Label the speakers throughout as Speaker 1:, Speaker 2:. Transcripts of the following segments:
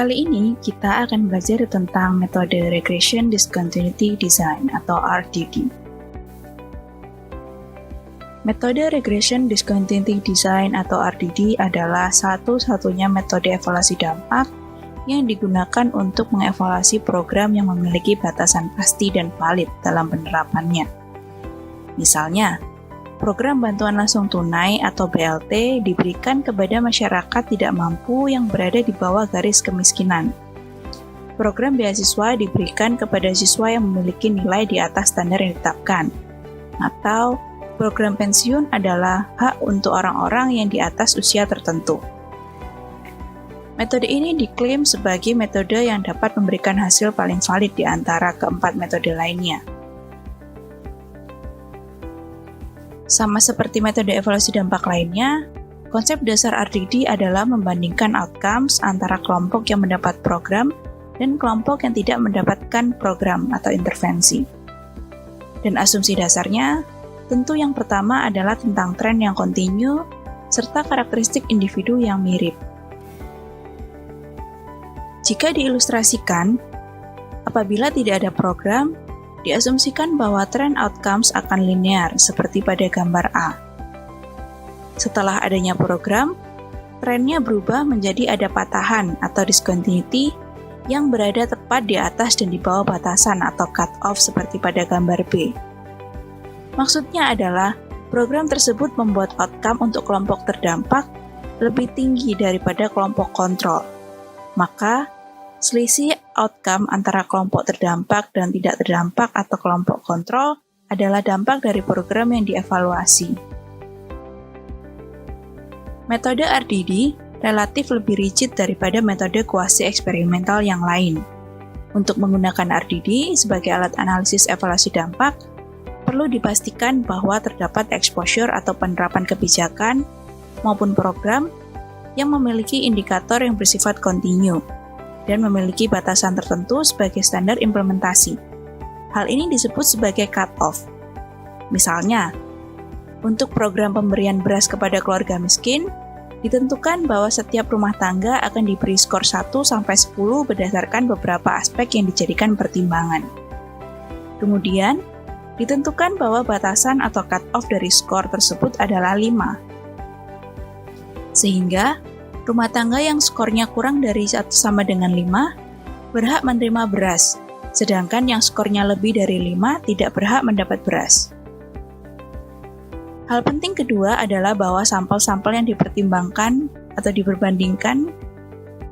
Speaker 1: Kali ini kita akan belajar tentang metode Regression Discontinuity Design atau RDD. Metode Regression Discontinuity Design atau RDD adalah satu-satunya metode evaluasi dampak yang digunakan untuk mengevaluasi program yang memiliki batasan pasti dan valid dalam penerapannya. Misalnya, program bantuan langsung tunai atau BLT diberikan kepada masyarakat tidak mampu yang berada di bawah garis kemiskinan. Program beasiswa diberikan kepada siswa yang memiliki nilai di atas standar yang ditetapkan. Atau, program pensiun adalah hak untuk orang-orang yang di atas usia tertentu. Metode ini diklaim sebagai metode yang dapat memberikan hasil paling valid di antara keempat metode lainnya. Sama seperti metode evaluasi dampak lainnya, konsep dasar RDD adalah membandingkan outcomes antara kelompok yang mendapat program dan kelompok yang tidak mendapatkan program atau intervensi. Dan asumsi dasarnya, tentu yang pertama adalah tentang tren yang kontinu serta karakteristik individu yang mirip. Jika diilustrasikan, apabila tidak ada program, diasumsikan bahwa tren outcomes akan linear seperti pada gambar A. Setelah adanya program, trennya berubah menjadi ada patahan atau discontinuity yang berada tepat di atas dan di bawah batasan atau cut-off seperti pada gambar B. Maksudnya adalah program tersebut membuat outcome untuk kelompok terdampak lebih tinggi daripada kelompok kontrol. Maka, selisih outcome antara kelompok terdampak dan tidak terdampak atau kelompok kontrol adalah dampak dari program yang dievaluasi. Metode RDD relatif lebih rigid daripada metode kuasi eksperimental yang lain. Untuk menggunakan RDD sebagai alat analisis evaluasi dampak, perlu dipastikan bahwa terdapat exposure atau penerapan kebijakan maupun program yang memiliki indikator yang bersifat kontinu dan memiliki batasan tertentu sebagai standar implementasi. Hal ini disebut sebagai cut-off. Misalnya, untuk program pemberian beras kepada keluarga miskin, ditentukan bahwa setiap rumah tangga akan diberi skor 1-10 berdasarkan beberapa aspek yang dijadikan pertimbangan. Kemudian, ditentukan bahwa batasan atau cut-off dari skor tersebut adalah 5. Sehingga, rumah tangga yang skornya kurang dari 1 sama dengan 5 berhak menerima beras, sedangkan yang skornya lebih dari 5 tidak berhak mendapat beras. Hal penting kedua adalah bahwa sampel-sampel yang dipertimbangkan atau diperbandingkan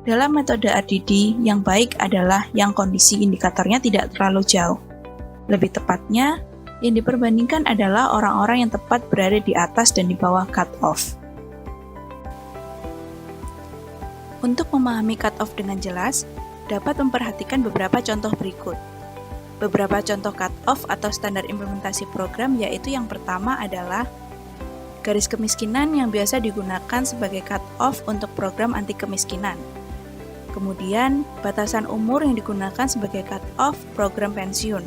Speaker 1: dalam metode RDD yang baik adalah yang kondisi indikatornya tidak terlalu jauh. Lebih tepatnya, yang diperbandingkan adalah orang-orang yang tepat berada di atas dan di bawah cut-off. Untuk memahami cut-off dengan jelas, dapat memperhatikan beberapa contoh berikut. Beberapa contoh cut-off atau standar implementasi program yaitu yang pertama adalah garis kemiskinan yang biasa digunakan sebagai cut-off untuk program anti kemiskinan. Kemudian, batasan umur yang digunakan sebagai cut-off program pensiun.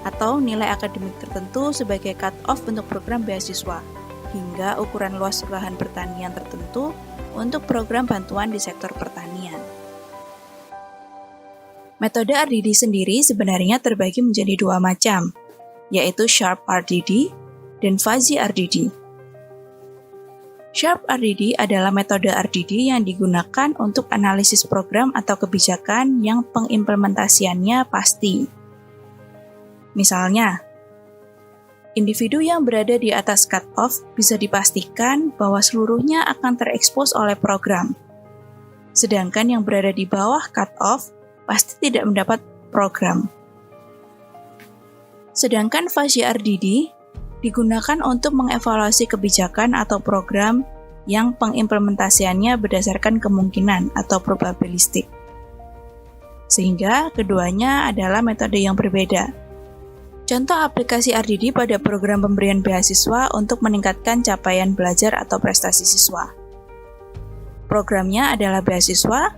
Speaker 1: Atau nilai akademik tertentu sebagai cut-off untuk program beasiswa, hingga ukuran luas lahan pertanian tertentu untuk program bantuan di sektor pertanian. Metode RDD sendiri sebenarnya terbagi menjadi 2 macam, yaitu Sharp RDD dan Fuzzy RDD. Sharp RDD adalah metode RDD yang digunakan untuk analisis program atau kebijakan yang pengimplementasiannya pasti. Misalnya, individu yang berada di atas cut-off bisa dipastikan bahwa seluruhnya akan terekspos oleh program. Sedangkan yang berada di bawah cut-off pasti tidak mendapat program. Sedangkan Fuzzy RDD digunakan untuk mengevaluasi kebijakan atau program yang pengimplementasiannya berdasarkan kemungkinan atau probabilistik. Sehingga keduanya adalah metode yang berbeda. Contoh aplikasi RDD pada program pemberian beasiswa untuk meningkatkan capaian belajar atau prestasi siswa. Programnya adalah beasiswa,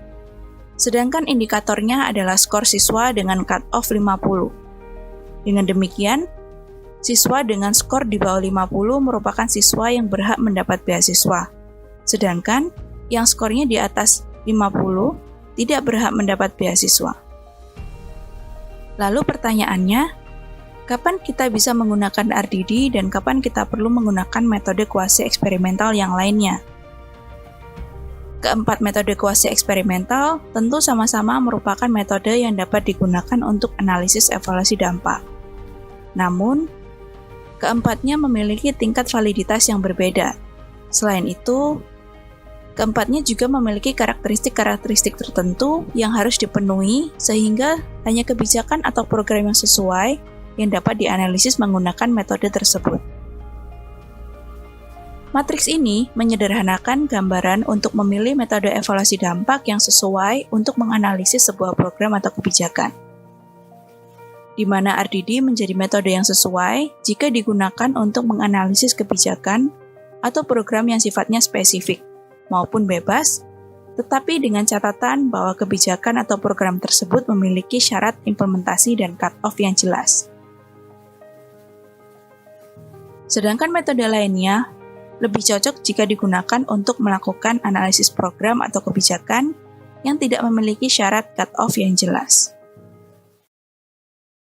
Speaker 1: sedangkan indikatornya adalah skor siswa dengan cut-off 50. Dengan demikian, siswa dengan skor di bawah 50 merupakan siswa yang berhak mendapat beasiswa, sedangkan yang skornya di atas 50 tidak berhak mendapat beasiswa. Lalu pertanyaannya, kapan kita bisa menggunakan RDD dan kapan kita perlu menggunakan metode kuasi eksperimental yang lainnya? Keempat metode kuasi eksperimental tentu sama-sama merupakan metode yang dapat digunakan untuk analisis evaluasi dampak. Namun, keempatnya memiliki tingkat validitas yang berbeda. Selain itu, keempatnya juga memiliki karakteristik-karakteristik tertentu yang harus dipenuhi sehingga hanya kebijakan atau program yang sesuai yang dapat dianalisis menggunakan metode tersebut. Matriks ini menyederhanakan gambaran untuk memilih metode evaluasi dampak yang sesuai untuk menganalisis sebuah program atau kebijakan, di mana RDD menjadi metode yang sesuai jika digunakan untuk menganalisis kebijakan atau program yang sifatnya spesifik maupun bebas, tetapi dengan catatan bahwa kebijakan atau program tersebut memiliki syarat implementasi dan cut-off yang jelas. Sedangkan metode lainnya lebih cocok jika digunakan untuk melakukan analisis program atau kebijakan yang tidak memiliki syarat cut-off yang jelas.